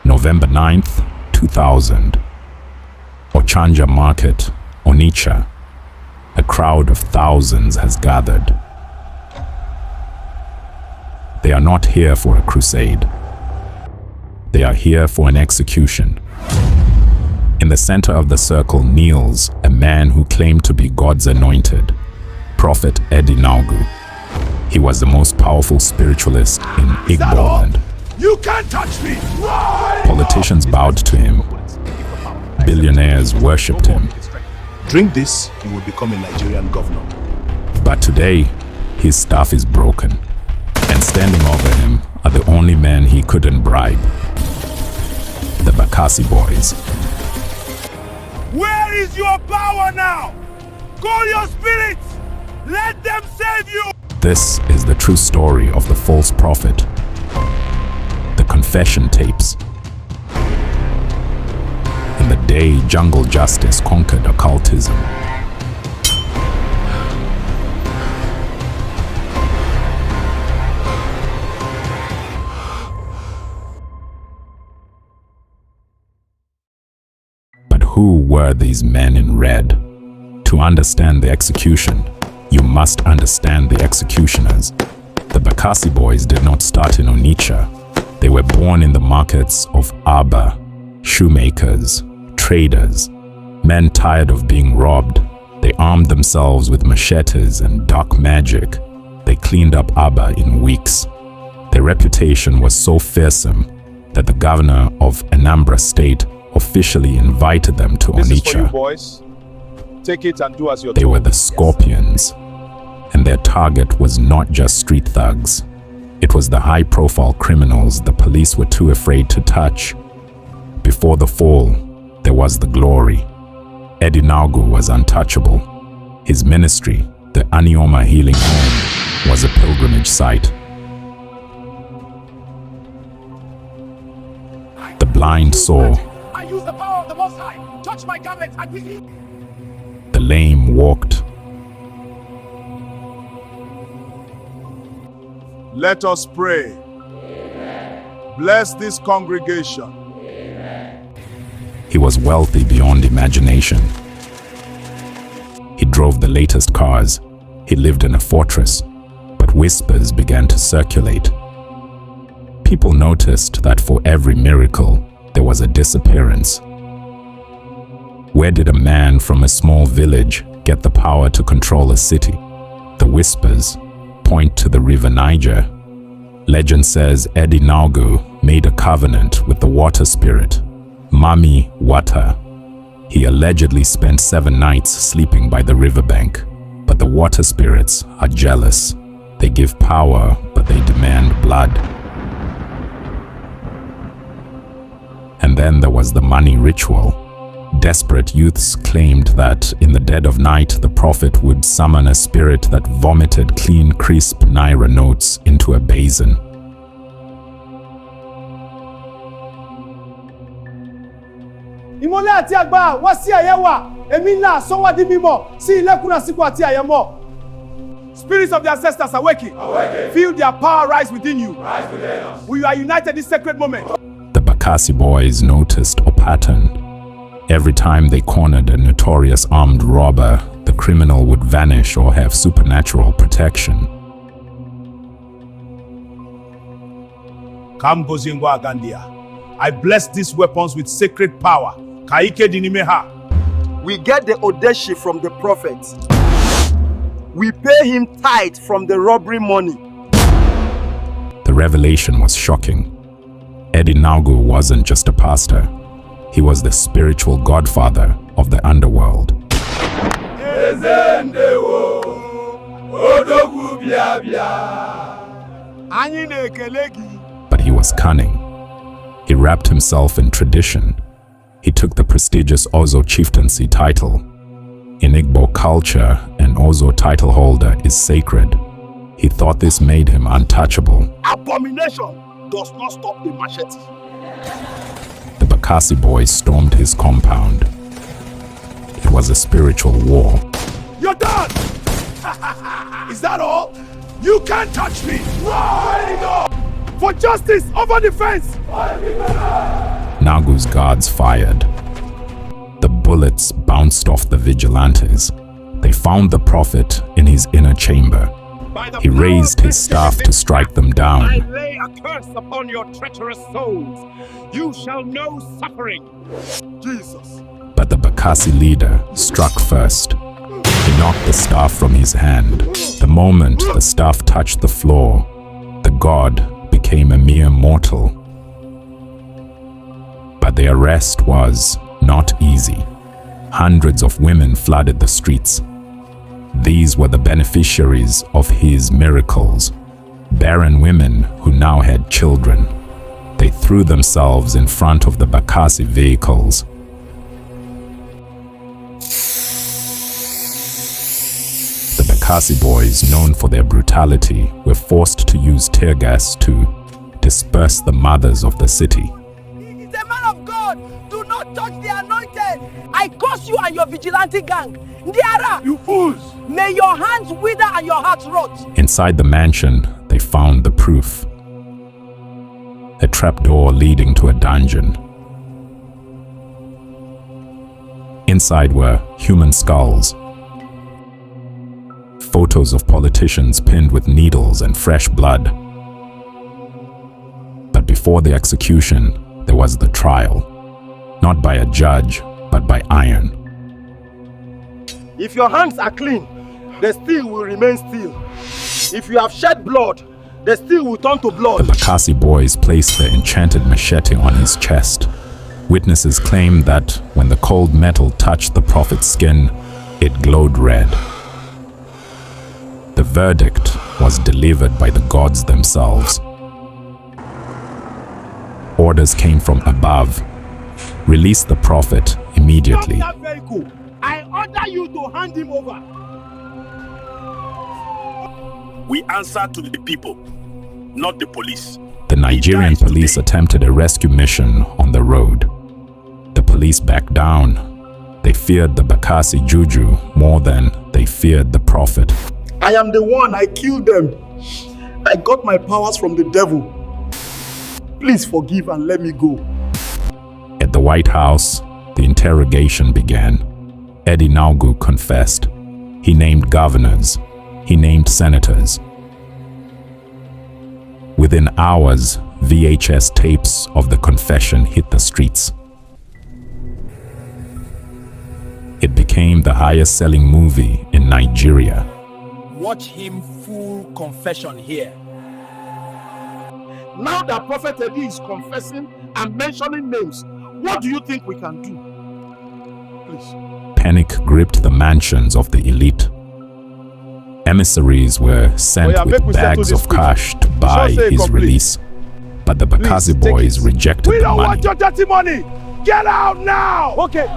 November 9th, 2000. Ochanja Market, Onitsha. A crowd of thousands has gathered. They are not here for a crusade. They are here for an execution. In the center of the circle kneels a man who claimed to be God's anointed, Prophet Eddy Nawgu. He was the most powerful spiritualist in Igboland. You can't touch me! Politicians bowed to him. Billionaires worshipped him. Drink this, you will become a Nigerian governor. But today, his staff is broken. And standing over him are the only men he couldn't bribe. The Bakassi Boys. Where is your power now? Call your spirits! Let them save you! This is the true story of the false prophet. The confession tapes. In the day jungle justice conquered occultism. But who were these men in red? To understand the execution, you must understand the executioners. The Bakassi Boys did not start in Onitsha. They were born in the markets of Aba, shoemakers, traders, men tired of being robbed. They armed themselves with machetes and dark magic. They cleaned up Aba in weeks. Their reputation was so fearsome that the governor of Anambra state officially invited them to Onitsha. This is for you, boys. Take it and do as you're told. They were the Scorpions, and their target was not just street thugs. It was the high-profile criminals the police were too afraid to touch. Before the fall, there was the glory. Eddy Nawgu was untouchable. His ministry, the Anioma Healing Home, was a pilgrimage site. The blind saw. I use the power of the Most High. Touch my garment and be. The lame walked. Let us pray. Amen. Bless this congregation. Amen. He was wealthy beyond imagination. He drove the latest cars. He lived in a fortress. But whispers began to circulate. People noticed that for every miracle, there was a disappearance. Where did a man from a small village get the power to control a city? The whispers point to the river Niger. Legend says Eddy Nawgu made a covenant with the water spirit, Mami Wata. He allegedly spent 7 nights sleeping by the riverbank. But the water spirits are jealous. They give power, but they demand blood. And then there was the money ritual. Desperate youths claimed that in the dead of night, the prophet would summon a spirit that vomited clean, crisp naira notes into a basin. Ìmọ́lẹ̀ àti agbára wá sí ayé wa, èmi ńlá sọ́wọ́ di mímọ́ sí ilẹ̀kùn àsìkò àti àyẹ̀mọ́. Spirits of the ancestors awaken. Feel their power rise within you. We are united in this sacred moment. The Bakassi Boys noticed a pattern. Every time they cornered a notorious armed robber, the criminal would vanish or have supernatural protection. Kambozingwa Gandia. I bless these weapons with sacred power. Kaike dinimeha. We get the odeshi from the prophet. We pay him tithe from the robbery money. The revelation was shocking. Eddy Nawgu wasn't just a pastor. He was the spiritual godfather of the underworld. But he was cunning. He wrapped himself in tradition. He took the prestigious Ozo chieftaincy title. In Igbo culture, an Ozo title holder is sacred. He thought this made him untouchable. Abomination does not stop the machete. The Bakassi Boys stormed his compound. It was a spiritual war. You're done! Is that all? You can't touch me! For justice over defense! Nawgu's guards fired. The bullets bounced off the vigilantes. They found the prophet in his inner chamber. He raised his staff to strike them down. I lay a curse upon your treacherous souls. You shall know suffering. Jesus. But the Bakasi leader struck first. He knocked the staff from his hand. The moment the staff touched the floor, the god became a mere mortal. But the arrest was not easy. Hundreds of women flooded the streets. These were the beneficiaries of his miracles, barren women who now had children. They threw themselves in front of the Bakasi vehicles. The Bakassi Boys, known for their brutality, were forced to use tear gas to disperse the mothers of the city. He is a man of God. Do not touch the anointed. I curse you and your vigilante gang. Ndiara! You fools! May your hands wither and your hearts rot. Inside the mansion, they found the proof. A trapdoor leading to a dungeon. Inside were human skulls. Photos of politicians pinned with needles and fresh blood. But before the execution, there was the trial. Not by a judge, but by iron. If your hands are clean, the steel will remain steel. If you have shed blood, the steel will turn to blood. The Bakassi Boys placed the enchanted machete on his chest. Witnesses claimed that when the cold metal touched the prophet's skin, it glowed red. The verdict was delivered by the gods themselves. Orders came from above. Release the prophet immediately. Stop that vehicle. I order you to hand him over. We answer to the people, not the police. The Nigerian police attempted a rescue mission on the road. The police backed down. They feared the Bakasi juju more than they feared the prophet. I am the one, I killed them. I got my powers from the devil. Please forgive and let me go. At the White House, the interrogation began. Eddy Nawgu confessed. He named governors. He named senators. Within hours, VHS tapes of the confession hit the streets. It became the highest-selling movie in Nigeria. Watch him full confession here. Now that Prophet Eddy is confessing and mentioning names, what do you think we can do? Please. Panic gripped the mansions of the elite. Emissaries were sent with bags of cash to buy his release. But the Bakassi Boys rejected We the don't money. want your dirty money! Get out now! Okay.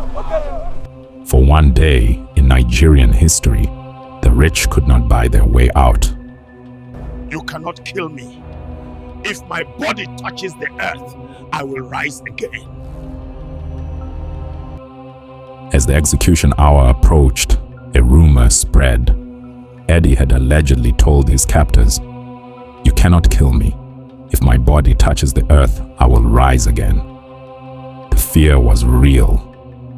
For one day in Nigerian history, the rich could not buy their way out. You cannot kill me. If my body touches the earth, I will rise again. As the execution hour approached, a rumor spread. Eddy had allegedly told his captors, "You cannot kill me. If my body touches the earth, I will rise again." The fear was real.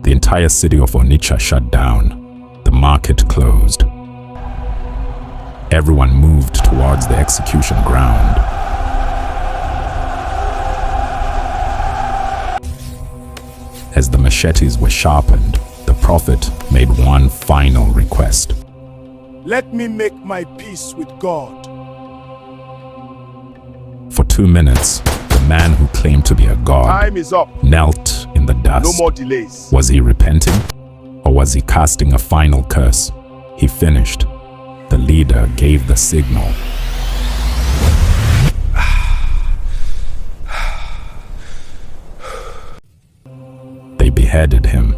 The entire city of Onitsha shut down. The market closed. Everyone moved towards the execution ground. As the machetes were sharpened, the prophet made one final request. Let me make my peace with God. For 2 minutes, the man who claimed to be a god Time is up. knelt in the dust. No more delays. Was he repenting? Or was he casting a final curse? He finished. The leader gave the signal. They beheaded him.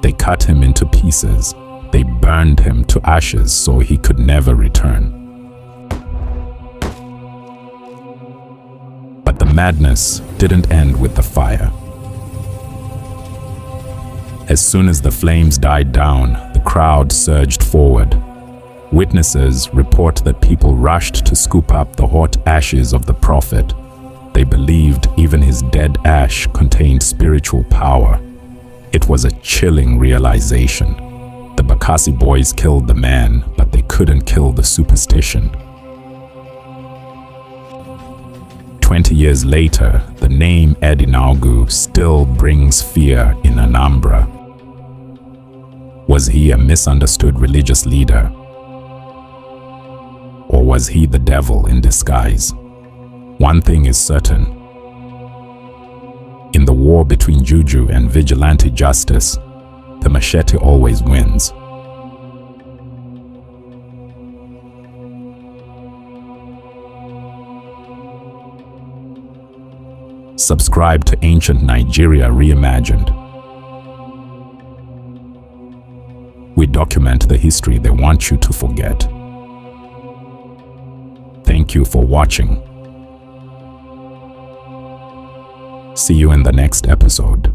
They cut him into pieces. They burned him to ashes so he could never return. But the madness didn't end with the fire. As soon as the flames died down, the crowd surged forward. Witnesses report that people rushed to scoop up the hot ashes of the prophet. They believed even his dead ash contained spiritual power. It was a chilling realization. The Bakassi Boys killed the man, but they couldn't kill the superstition. 20 years later, the name Eddy Nawgu still brings fear in Anambra. Was he a misunderstood religious leader? Or was he the devil in disguise? One thing is certain. In the war between juju and vigilante justice, the machete always wins. Subscribe to Ancient Nigeria Reimagined. We document the history they want you to forget. Thank you for watching. See you in the next episode.